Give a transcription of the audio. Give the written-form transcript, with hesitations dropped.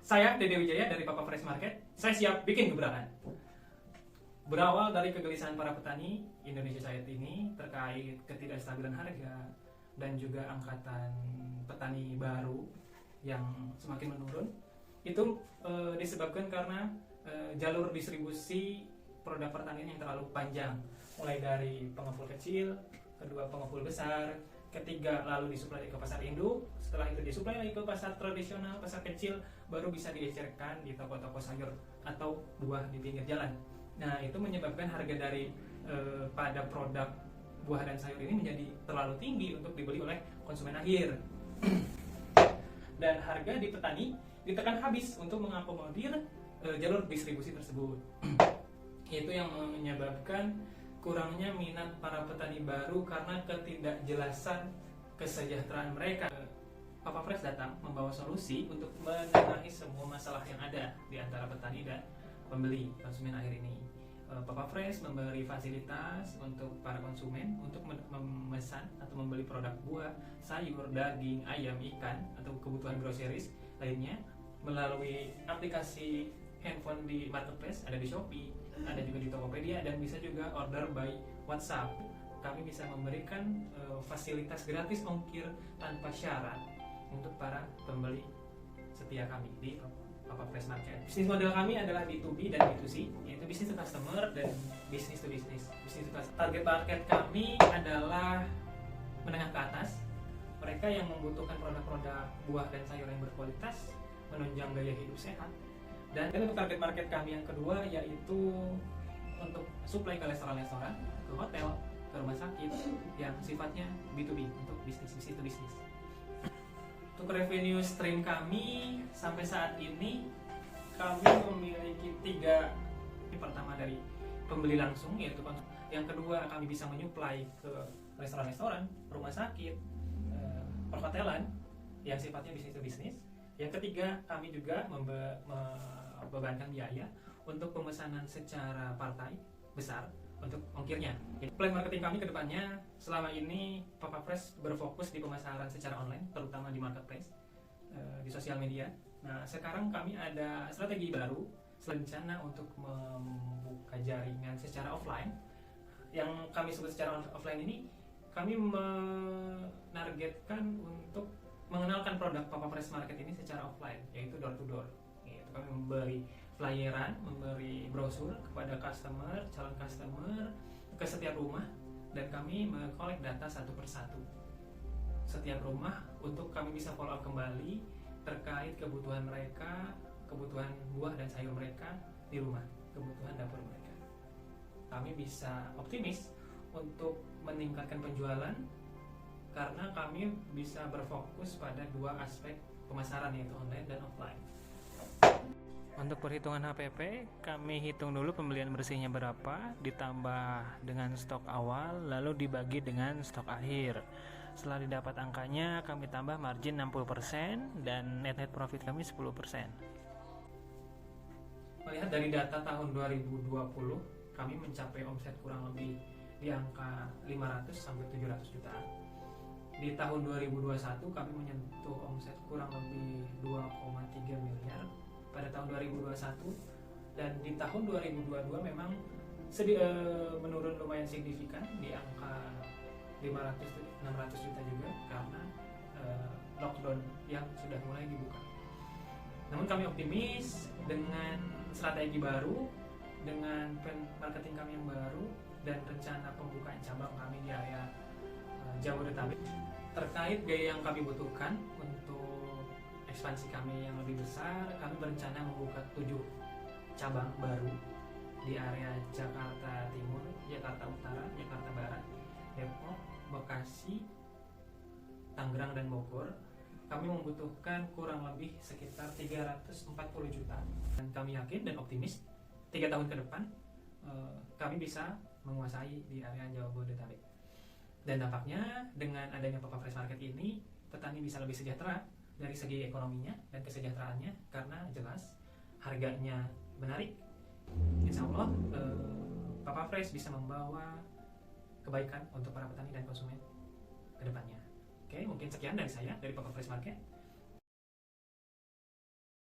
Saya Dede Wijaya dari Papa Fresh Market. Saya siap bikin gebrakan. Berawal dari kegelisahan para petani Indonesia saat ini terkait ketidakstabilan harga dan juga angkatan petani baru yang semakin menurun, itu disebabkan karena jalur distribusi produk pertanian yang terlalu panjang, mulai dari pengepul kecil, kedua pengepul besar, ketiga lalu disuplai ke pasar induk, setelah itu disuplai lagi ke pasar tradisional, pasar kecil, baru bisa diecerkan di toko-toko sayur atau buah di pinggir jalan. Nah, itu menyebabkan harga dari pada produk buah dan sayur ini menjadi terlalu tinggi untuk dibeli oleh konsumen akhir. Dan harga di petani ditekan habis untuk mengakomodir jalur distribusi tersebut. Itu yang menyebabkan kurangnya minat para petani baru karena ketidakjelasan kesejahteraan mereka. Papa Fresh datang membawa solusi untuk menengahi semua masalah yang ada di antara petani dan pembeli konsumen akhir ini. Papa Fresh memberi fasilitas untuk para konsumen untuk memesan atau membeli produk buah, sayur, daging, ayam, ikan atau kebutuhan groceries lainnya melalui aplikasi handphone di marketplace, ada di Shopee, ada juga di Tokopedia, dan bisa juga order by WhatsApp. Kami bisa memberikan fasilitas gratis ongkir tanpa syarat untuk para pembeli setia kami di Papa Fresh Market. Bisnis model kami adalah B2B dan B2C, yaitu business to customer dan business to business. Target market kami adalah menengah ke atas, mereka yang membutuhkan produk-produk buah dan sayur yang berkualitas, menunjang gaya hidup sehat. Dan untuk target market kami yang kedua yaitu untuk supply ke restoran-restoran, ke hotel, ke rumah sakit yang sifatnya B2B, untuk bisnis to bisnis. Untuk revenue stream kami sampai saat ini kami memiliki 3. Yang pertama dari pembeli langsung, yaitu yang kedua kami bisa menyuplai ke restoran-restoran, rumah sakit, perhotelan yang sifatnya bisnis to bisnis. Yang ketiga, kami juga membebankan biaya untuk pemesanan secara partai besar untuk ongkirnya. Plan marketing kami ke depannya, selama ini Papa Fresh berfokus di pemasaran secara online, terutama di marketplace, di sosial media. Nah, sekarang kami ada strategi baru, rencana untuk membuka jaringan secara offline. Yang kami sebut secara offline ini, kami menargetkan untuk mengenalkan produk Papa Fresh Market ini secara offline, yaitu door to door. Kami memberi flyeran, memberi brosur kepada customer, calon customer ke setiap rumah, dan kami mengkolek data satu persatu setiap rumah untuk kami bisa follow up kembali terkait kebutuhan mereka, kebutuhan buah dan sayur mereka di rumah, kebutuhan dapur mereka. Kami bisa optimis untuk meningkatkan penjualan karena kami bisa berfokus pada 2 aspek pemasaran, yaitu online dan offline. Untuk perhitungan HPP, kami hitung dulu pembelian bersihnya berapa, ditambah dengan stok awal, lalu dibagi dengan stok akhir. Setelah didapat angkanya, kami tambah margin 60% dan net profit kami 10%. Melihat dari data tahun 2020, kami mencapai omset kurang lebih di angka 500 sampai 700 jutaan. Di tahun 2021 kami menyentuh omset kurang lebih 2,3 miliar pada tahun 2021, dan di tahun 2022 memang menurun lumayan signifikan di angka 500-600 juta juga karena lockdown yang sudah mulai dibuka. Namun kami optimis dengan strategi baru, dengan plan marketing kami yang baru, dan rencana pembukaan cabang kami di area Jabodetabek terkait gaya yang kami butuhkan untuk ekspansi kami yang lebih besar. Kami berencana membuka 7 cabang baru di area Jakarta Timur, Jakarta Utara, Jakarta Barat, Depok, Bekasi, Tangerang, dan Bogor. Kami membutuhkan kurang lebih sekitar 340 juta, dan kami yakin dan optimis 3 tahun ke depan kami bisa menguasai di area Jabodetabek. Dan dampaknya dengan adanya Papa Fresh Market ini, petani bisa lebih sejahtera dari segi ekonominya dan kesejahteraannya karena jelas harganya menarik. Insya Allah Papa Fresh bisa membawa kebaikan untuk para petani dan konsumen ke depannya. Oke, mungkin sekian dari saya, dari Papa Fresh Market.